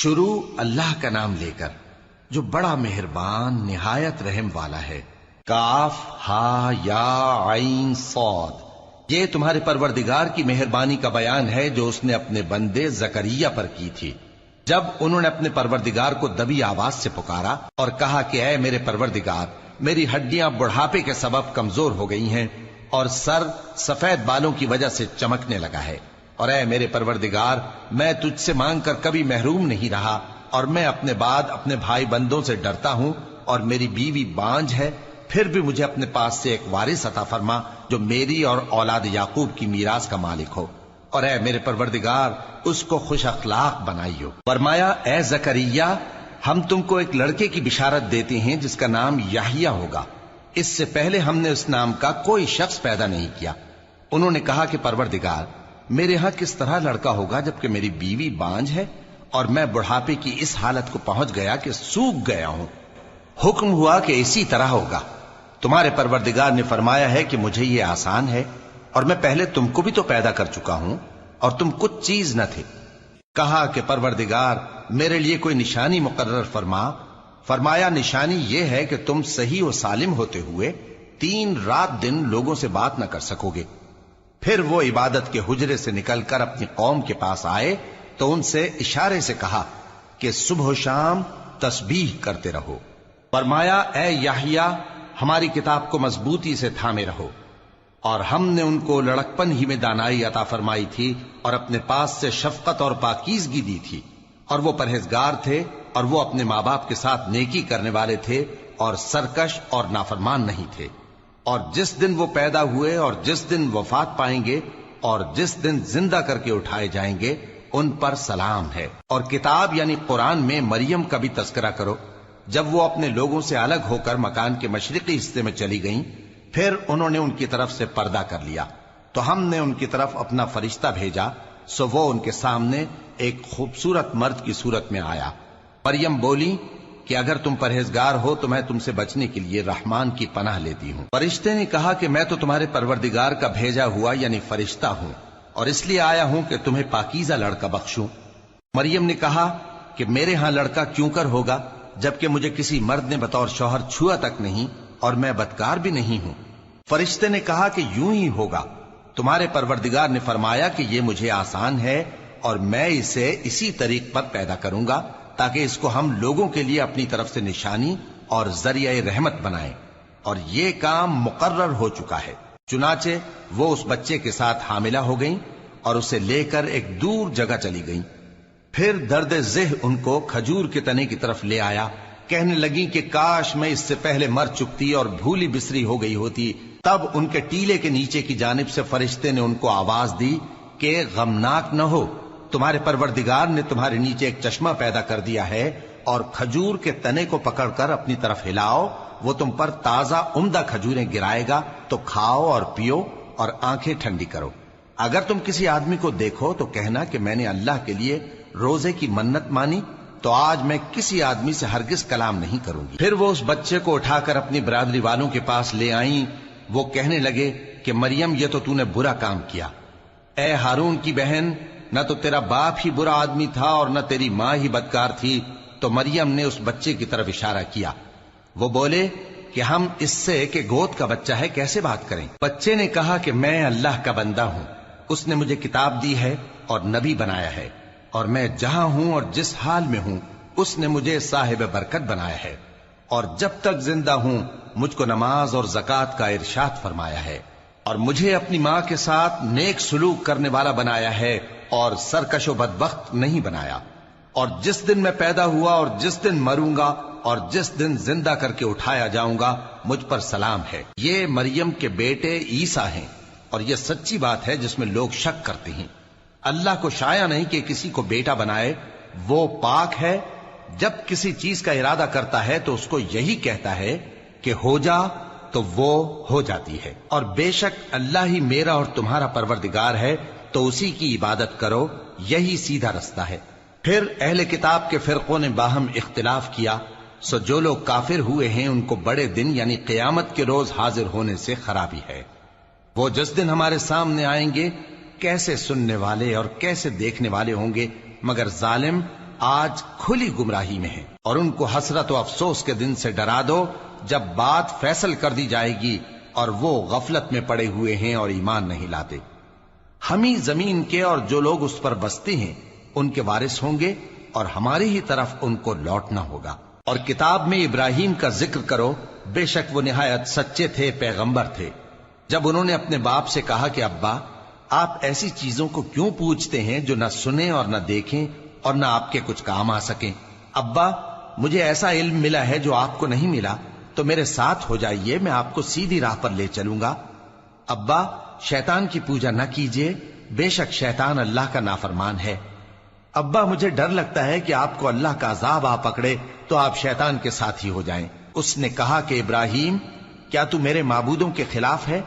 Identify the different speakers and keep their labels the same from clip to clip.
Speaker 1: شروع اللہ کا نام لے کر جو بڑا مہربان نہایت رحم والا ہے۔ کاف ہا یا عین صاد، یہ تمہارے پروردگار کی مہربانی کا بیان ہے جو اس نے اپنے بندے زکریا پر کی تھی جب انہوں نے اپنے پروردگار کو دبی آواز سے پکارا اور کہا کہ اے میرے پروردگار، میری ہڈیاں بڑھاپے کے سبب کمزور ہو گئی ہیں اور سر سفید بالوں کی وجہ سے چمکنے لگا ہے، اور اے میرے پروردگار، میں تجھ سے مانگ کر کبھی محروم نہیں رہا، اور میں اپنے بعد اپنے بھائی بندوں سے ڈرتا ہوں، اور میری بیوی بانجھ ہے، پھر بھی مجھے اپنے پاس سے ایک وارث عطا فرما جو میری اور اولاد یعقوب کی میراث کا مالک ہو، اور اے میرے پروردگار اس کو خوش اخلاق بنائیو۔ فرمایا اے زکریا، ہم تم کو ایک لڑکے کی بشارت دیتے ہیں جس کا نام یحییٰ ہوگا، اس سے پہلے ہم نے اس نام کا کوئی شخص پیدا نہیں کیا۔ انہوں نے کہا کہ پروردگار، میرے ہاں کس طرح لڑکا ہوگا جبکہ میری بیوی بانجھ ہے اور میں بڑھاپے کی اس حالت کو پہنچ گیا کہ سوکھ گیا ہوں۔ حکم ہوا کہ اسی طرح ہوگا۔ تمہارے پروردگار نے فرمایا ہے کہ مجھے یہ آسان ہے، اور میں پہلے تم کو بھی تو پیدا کر چکا ہوں اور تم کچھ چیز نہ تھے۔ کہا کہ پروردگار میرے لیے کوئی نشانی مقرر فرما۔ فرمایا نشانی یہ ہے کہ تم صحیح و سالم ہوتے ہوئے 3 رات دن لوگوں سے بات نہ کر سکو گے۔ پھر وہ عبادت کے حجرے سے نکل کر اپنی قوم کے پاس آئے تو ان سے اشارے سے کہا کہ صبح و شام تسبیح کرتے رہو۔ فرمایا اے یحییٰ، ہماری کتاب کو مضبوطی سے تھامے رہو، اور ہم نے ان کو لڑکپن ہی میں دانائی عطا فرمائی تھی اور اپنے پاس سے شفقت اور پاکیزگی دی تھی، اور وہ پرہیزگار تھے اور وہ اپنے ماں باپ کے ساتھ نیکی کرنے والے تھے اور سرکش اور نافرمان نہیں تھے۔ اور جس دن وہ پیدا ہوئے اور جس دن وفات پائیں گے اور جس دن زندہ کر کے اٹھائے جائیں گے ان پر سلام ہے۔ اور کتاب یعنی قرآن میں مریم کا بھی تذکرہ کرو، جب وہ اپنے لوگوں سے الگ ہو کر مکان کے مشرقی حصے میں چلی گئیں، پھر انہوں نے ان کی طرف سے پردہ کر لیا تو ہم نے ان کی طرف اپنا فرشتہ بھیجا، سو وہ ان کے سامنے ایک خوبصورت مرد کی صورت میں آیا۔ مریم بولی کہ اگر تم پرہیزگار ہو تو میں تم سے بچنے کے لیے رحمان کی پناہ لیتی ہوں۔ فرشتے نے کہا کہ میں تو تمہارے پروردگار کا بھیجا ہوا یعنی فرشتہ ہوں، اور اس لیے آیا ہوں کہ تمہیں پاکیزہ لڑکا بخشوں۔ مریم نے کہا کہ میرے ہاں لڑکا کیوں کر ہوگا جبکہ مجھے کسی مرد نے بطور شوہر چھوا تک نہیں اور میں بدکار بھی نہیں ہوں۔ فرشتے نے کہا کہ یوں ہی ہوگا۔ تمہارے پروردگار نے فرمایا کہ یہ مجھے آسان ہے اور میں اسے اسی طریق پر پیدا کروں گا تاکہ اس کو ہم لوگوں کے لیے اپنی طرف سے نشانی اور ذریعہ رحمت بنائیں، اور یہ کام مقرر ہو چکا ہے۔ چنانچہ وہ اس بچے کے ساتھ حاملہ ہو گئیں اور اسے لے کر ایک دور جگہ چلی گئیں۔ پھر درد ذہ ان کو کھجور کے تنے کی طرف لے آیا، کہنے لگیں کہ کاش میں اس سے پہلے مر چکتی اور بھولی بسری ہو گئی ہوتی۔ تب ان کے ٹیلے کے نیچے کی جانب سے فرشتے نے ان کو آواز دی کہ غمناک نہ ہو، تمہارے پروردگار نے تمہارے نیچے ایک چشمہ پیدا کر دیا ہے، اور کھجور کے تنے کو پکڑ کر اپنی طرف ہلاؤ، وہ تم پر تازہ عمدہ کھجوریں گرائے گا، تو کھاؤ اور پیو اور آنکھیں ٹھنڈی کرو۔ اگر تم کسی آدمی کو دیکھو تو کہنا کہ میں نے اللہ کے لیے روزے کی منت مانی، تو آج میں کسی آدمی سے ہرگز کلام نہیں کروں گی۔ پھر وہ اس بچے کو اٹھا کر اپنی برادری والوں کے پاس لے آئیں۔ وہ کہنے لگے کہ مریم یہ تو نے برا کام کیا۔ اے ہارون کی بہن، نہ تو تیرا باپ ہی برا آدمی تھا اور نہ تیری ماں ہی بدکار تھی۔ تو مریم نے اس بچے کی طرف اشارہ کیا۔ وہ بولے کہ ہم اس سے کہ گود کا بچہ ہے کیسے بات کریں؟ بچے نے کہا کہ میں اللہ کا بندہ ہوں، اس نے مجھے کتاب دی ہے اور نبی بنایا ہے، اور میں جہاں ہوں اور جس حال میں ہوں اس نے مجھے صاحب برکت بنایا ہے، اور جب تک زندہ ہوں مجھ کو نماز اور زکوٰۃ کا ارشاد فرمایا ہے، اور مجھے اپنی ماں کے ساتھ نیک سلوک کرنے والا بنایا ہے اور سرکش و بدبخت نہیں بنایا، اور جس دن میں پیدا ہوا اور جس دن مروں گا اور جس دن زندہ کر کے اٹھایا جاؤں گا مجھ پر سلام ہے۔ یہ مریم کے بیٹے عیسیٰ ہیں، اور یہ سچی بات ہے جس میں لوگ شک کرتے ہیں۔ اللہ کو شایع نہیں کہ کسی کو بیٹا بنائے، وہ پاک ہے، جب کسی چیز کا ارادہ کرتا ہے تو اس کو یہی کہتا ہے کہ ہو جا تو وہ ہو جاتی ہے، اور بے شک اللہ ہی میرا اور تمہارا پروردگار ہے، تو اسی کی عبادت کرو، یہی سیدھا رستہ ہے۔ پھر اہل کتاب کے فرقوں نے باہم اختلاف کیا، سو جو لوگ کافر ہوئے ہیں ان کو بڑے دن یعنی قیامت کے روز حاضر ہونے سے خرابی ہے۔ وہ جس دن ہمارے سامنے آئیں گے کیسے سننے والے اور کیسے دیکھنے والے ہوں گے، مگر ظالم آج کھلی گمراہی میں ہیں، اور ان کو حسرت و افسوس کے دن سے ڈرا دو جب بات فیصل کر دی جائے گی اور وہ غفلت میں پڑے ہوئے ہیں اور ایمان نہیں لاتے۔ ہم ہی زمین کے اور جو لوگ اس پر بستے ہیں ان کے وارث ہوں گے، اور ہماری ہی طرف ان کو لوٹنا ہوگا۔ اور کتاب میں ابراہیم کا ذکر کرو، بے شک وہ نہایت سچے تھے، پیغمبر تھے۔ جب انہوں نے اپنے باپ سے کہا کہ ابا، آپ ایسی چیزوں کو کیوں پوچھتے ہیں جو نہ سنیں اور نہ دیکھیں اور نہ آپ کے کچھ کام آ سکیں؟ ابا، مجھے ایسا علم ملا ہے جو آپ کو نہیں ملا، تو میرے ساتھ ہو جائیے، میں آپ کو سیدھی راہ پر لے چلوں گا۔ ابا، شیطان کی پوجا نہ کیجیے، بے شک شیطان اللہ کا نافرمان ہے۔ ابا، مجھے ڈر لگتا ہے کہ آپ کو اللہ کا عذاب آ پکڑے تو آپ شیطان کے ساتھی ہو جائیں۔ اس نے کہا کہ ابراہیم، کیا تو میرے معبودوں کے خلاف ہے؟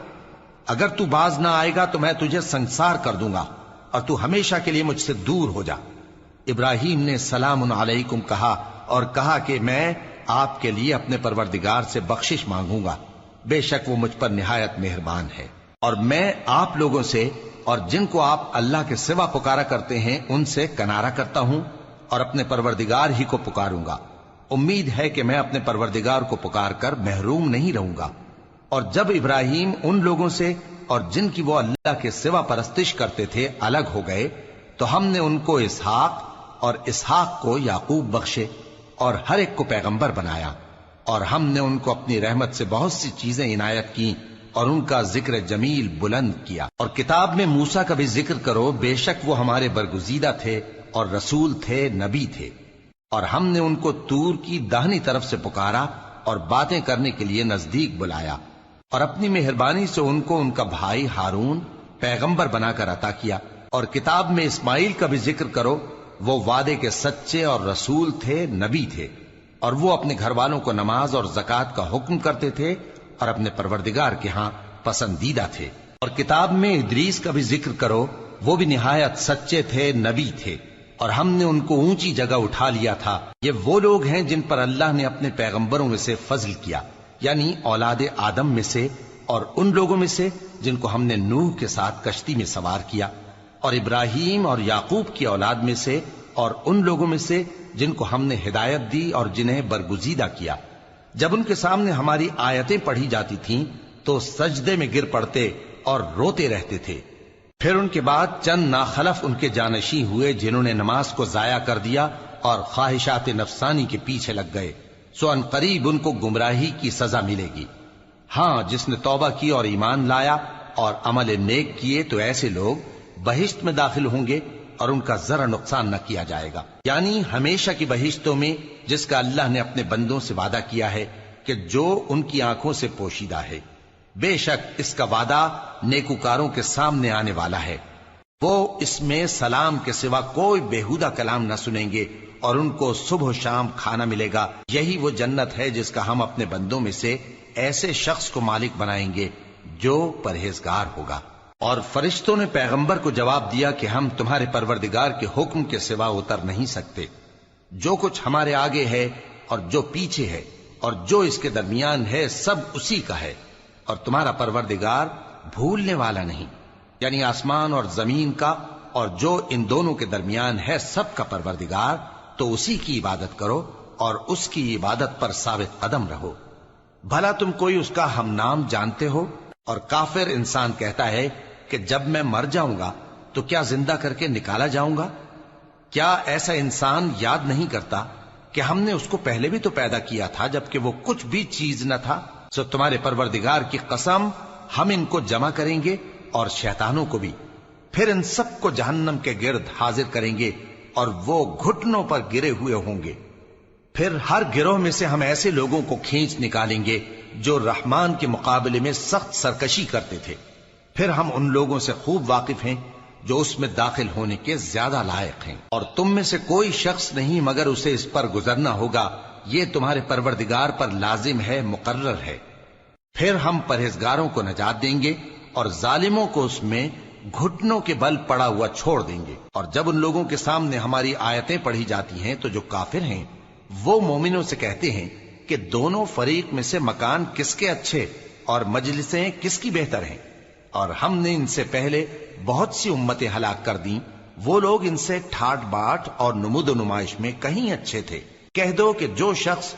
Speaker 1: اگر تو باز نہ آئے گا تو میں تجھے سنسار کر دوں گا، اور تو ہمیشہ کے لیے مجھ سے دور ہو جا۔ ابراہیم نے سلام علیکم کہا اور کہا کہ میں آپ کے لیے اپنے پروردگار سے بخشش مانگوں گا، بے شک وہ مجھ پر نہایت مہربان ہے۔ اور میں آپ لوگوں سے اور جن کو آپ اللہ کے سوا پکارا کرتے ہیں ان سے کنارہ کرتا ہوں اور اپنے پروردگار ہی کو پکاروں گا۔ امید ہے کہ میں اپنے پروردگار کو پکار کر محروم نہیں رہوں گا۔ اور جب ابراہیم ان لوگوں سے اور جن کی وہ اللہ کے سوا پرستش کرتے تھے الگ ہو گئے تو ہم نے ان کو اسحاق اور اسحاق کو یعقوب بخشے اور ہر ایک کو پیغمبر بنایا، اور ہم نے ان کو اپنی رحمت سے بہت سی چیزیں عنایت کی اور ان کا ذکر جمیل بلند کیا۔ اور کتاب میں موسیٰ کا بھی ذکر کرو، بے شک وہ ہمارے برگزیدہ تھے اور رسول تھے، نبی تھے، اور ہم نے ان کو طور کی داہنی طرف سے پکارا اور باتیں کرنے کے لیے نزدیک بلایا، اور اپنی مہربانی سے ان کو ان کا بھائی ہارون پیغمبر بنا کر عطا کیا۔ اور کتاب میں اسماعیل کا بھی ذکر کرو، وہ وعدے کے سچے اور رسول تھے، نبی تھے، اور وہ اپنے گھر والوں کو نماز اور زکوٰۃ کا حکم کرتے تھے اور اپنے پروردگار کے ہاں پسندیدہ تھے۔ اور کتاب میں ادریس کا بھی ذکر کرو، وہ بھی نہایت سچے تھے، نبی تھے، اور ہم نے ان کو اونچی جگہ اٹھا لیا تھا۔ یہ وہ لوگ ہیں جن پر اللہ نے اپنے پیغمبروں میں سے فضل کیا، یعنی اولاد آدم میں سے، اور ان لوگوں میں سے جن کو ہم نے نوح کے ساتھ کشتی میں سوار کیا، اور ابراہیم اور یعقوب کی اولاد میں سے، اور ان لوگوں میں سے جن کو ہم نے ہدایت دی اور جنہیں برگزیدہ کیا۔ جب ان کے سامنے ہماری آیتیں پڑھی جاتی تھیں تو سجدے میں گر پڑتے اور روتے رہتے تھے۔ پھر ان کے بعد چند ناخلف ان کے جانشیں ہوئے جنہوں نے نماز کو ضائع کر دیا اور خواہشات نفسانی کے پیچھے لگ گئے، سو ان قریب ان کو گمراہی کی سزا ملے گی۔ ہاں، جس نے توبہ کی اور ایمان لایا اور عمل نیک کیے تو ایسے لوگ بہشت میں داخل ہوں گے اور ان کا ذرا نقصان نہ کیا جائے گا، یعنی ہمیشہ کی بہشتوں میں، جس کا اللہ نے اپنے بندوں سے وعدہ کیا ہے کہ جو ان کی آنکھوں سے پوشیدہ ہے۔ بے شک اس کا وعدہ نیکوکاروں کے سامنے آنے والا ہے، وہ اس میں سلام کے سوا کوئی بیہودہ کلام نہ سنیں گے، اور ان کو صبح و شام کھانا ملے گا۔ یہی وہ جنت ہے جس کا ہم اپنے بندوں میں سے ایسے شخص کو مالک بنائیں گے جو پرہیزگار ہوگا۔ اور فرشتوں نے پیغمبر کو جواب دیا کہ ہم تمہارے پروردگار کے حکم کے سوا اتر نہیں سکتے، جو کچھ ہمارے آگے ہے اور جو پیچھے ہے اور جو اس کے درمیان ہے سب اسی کا ہے، اور تمہارا پروردگار بھولنے والا نہیں، یعنی آسمان اور زمین کا اور جو ان دونوں کے درمیان ہے سب کا پروردگار، تو اسی کی عبادت کرو اور اس کی عبادت پر ثابت قدم رہو۔ بھلا تم کوئی اس کا ہم نام جانتے ہو؟ اور کافر انسان کہتا ہے کہ جب میں مر جاؤں گا تو کیا زندہ کر کے نکالا جاؤں گا؟ کیا ایسا انسان یاد نہیں کرتا کہ ہم نے اس کو پہلے بھی تو پیدا کیا تھا جبکہ وہ کچھ بھی چیز نہ تھا؟ سو تمہارے پروردگار کی قسم، ہم ان کو جمع کریں گے اور شیطانوں کو بھی، پھر ان سب کو جہنم کے گرد حاضر کریں گے اور وہ گھٹنوں پر گرے ہوئے ہوں گے۔ پھر ہر گروہ میں سے ہم ایسے لوگوں کو کھینچ نکالیں گے جو رحمان کے مقابلے میں سخت سرکشی کرتے تھے، پھر ہم ان لوگوں سے خوب واقف ہیں جو اس میں داخل ہونے کے زیادہ لائق ہیں، اور تم میں سے کوئی شخص نہیں مگر اسے اس پر گزرنا ہوگا، یہ تمہارے پروردگار پر لازم ہے، مقرر ہے۔ پھر ہم پرہیزگاروں کو نجات دیں گے اور ظالموں کو اس میں گھٹنوں کے بل پڑا ہوا چھوڑ دیں گے۔ اور جب ان لوگوں کے سامنے ہماری آیتیں پڑھی جاتی ہیں تو جو کافر ہیں وہ مومنوں سے کہتے ہیں کہ دونوں فریق میں سے مکان کس کے اچھے اور مجلسیں کس کی بہتر ہیں، اور ہم نے ان سے پہلے بہت سی امتیں ہلاک کر دیں وہ لوگ ان سے ٹھاٹ باٹ اور نمود و نمائش میں کہیں اچھے تھے۔ کہہ دو کہ جو شخص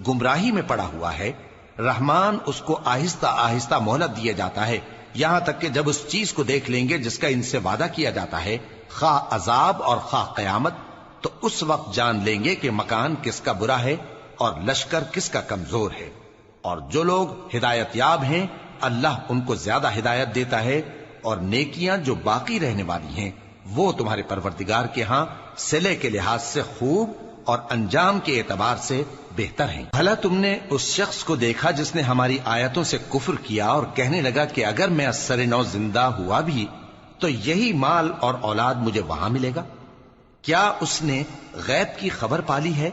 Speaker 1: گمراہی میں پڑا ہوا ہے، رحمان اس کو آہستہ آہستہ مہلت دیا جاتا ہے، یہاں تک کہ جب اس چیز کو دیکھ لیں گے جس کا ان سے وعدہ کیا جاتا ہے، خواہ عذاب اور خواہ قیامت، تو اس وقت جان لیں گے کہ مکان کس کا برا ہے اور لشکر کس کا کمزور ہے۔ اور جو لوگ ہدایت یاب ہیں اللہ ان کو زیادہ ہدایت دیتا ہے، اور نیکیاں جو باقی رہنے والی ہیں وہ تمہارے پروردگار کے ہاں صلے کے لحاظ سے خوب اور انجام کے اعتبار سے بہتر ہیں۔ بھلا تم نے اس شخص کو دیکھا جس نے ہماری آیتوں سے کفر کیا اور کہنے لگا کہ اگر میں اثر نو زندہ ہوا بھی تو یہی مال اور اولاد مجھے وہاں ملے گا؟ کیا اس نے غیب کی خبر پالی ہے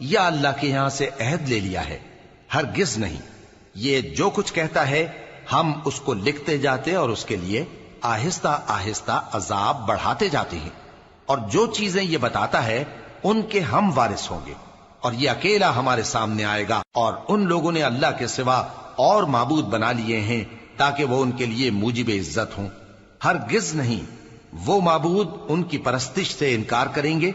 Speaker 1: یا اللہ کے یہاں سے عہد لے لیا ہے؟ ہرگز نہیں، یہ جو کچھ کہتا ہے ہم اس کو لکھتے جاتے اور اس کے لیے آہستہ آہستہ عذاب بڑھاتے جاتے ہیں، اور جو چیزیں یہ بتاتا ہے ان کے ہم وارث ہوں گے، اور یہ اکیلا ہمارے سامنے آئے گا، اور ان لوگوں نے اللہ کے سوا اور معبود بنا لیے ہیں تاکہ وہ ان کے لیے موجب عزت ہوں۔ ہرگز نہیں، وہ معبود ان کی پرستش سے انکار کریں گے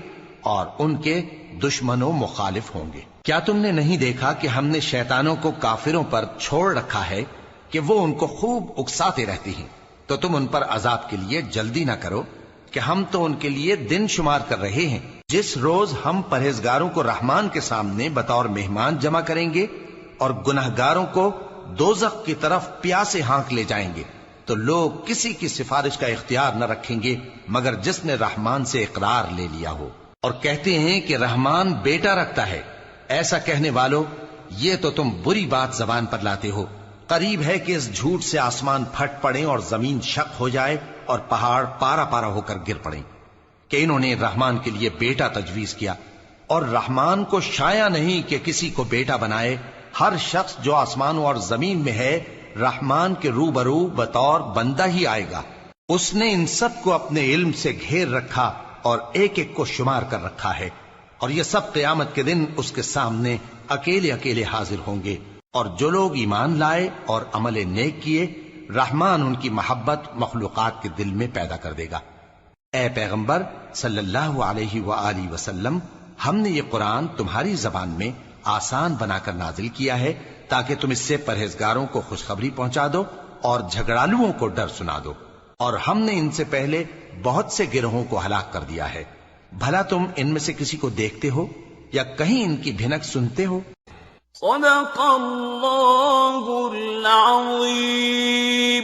Speaker 1: اور ان کے دشمن و مخالف ہوں گے۔ کیا تم نے نہیں دیکھا کہ ہم نے شیطانوں کو کافروں پر چھوڑ رکھا ہے کہ وہ ان کو خوب اکساتے رہتی ہیں؟ تو تم ان پر عذاب کے لیے جلدی نہ کرو کہ ہم تو ان کے لیے دن شمار کر رہے ہیں۔ جس روز ہم پرہیزگاروں کو رحمان کے سامنے بطور مہمان جمع کریں گے اور گناہگاروں کو دوزخ کی طرف پیاسے ہانک لے جائیں گے، تو لوگ کسی کی سفارش کا اختیار نہ رکھیں گے مگر جس نے رحمان سے اقرار لے لیا ہو، اور کہتے ہیں کہ رحمان بیٹا رکھتا ہے۔ ایسا کہنے والوں، یہ تو تم بری بات زبان پر لاتے ہو۔ قریب ہے کہ اس جھوٹ سے آسمان پھٹ پڑیں اور زمین شق ہو جائے اور پہاڑ پارا پارا ہو کر گر پڑیں کہ انہوں نے رحمان کے لیے بیٹا تجویز کیا، اور رحمان کو شایع نہیں کہ کسی کو بیٹا بنائے۔ ہر شخص جو آسمانوں اور زمین میں ہے رحمان کے روبرو بطور بندہ ہی آئے گا۔ اس نے ان سب کو اپنے علم سے گھیر رکھا اور ایک ایک کو شمار کر رکھا ہے، اور یہ سب قیامت کے دن اس کے سامنے اکیلے اکیلے حاضر ہوں گے۔ اور جو لوگ ایمان لائے اور عمل نیک کیے، رحمان ان کی محبت مخلوقات کے دل میں پیدا کر دے گا۔ اے پیغمبر صلی اللہ علیہ وآلہ وسلم، ہم نے یہ قرآن تمہاری زبان میں آسان بنا کر نازل کیا ہے تاکہ تم اس سے پرہیزگاروں کو خوشخبری پہنچا دو اور جھگڑالوؤں کو ڈر سنا دو، اور ہم نے ان سے پہلے بہت سے گروہوں کو ہلاک کر دیا ہے۔ بھلا تم ان میں سے کسی کو دیکھتے ہو یا کہیں ان کی بھنک سنتے ہو؟
Speaker 2: صدق اللہ العظیم۔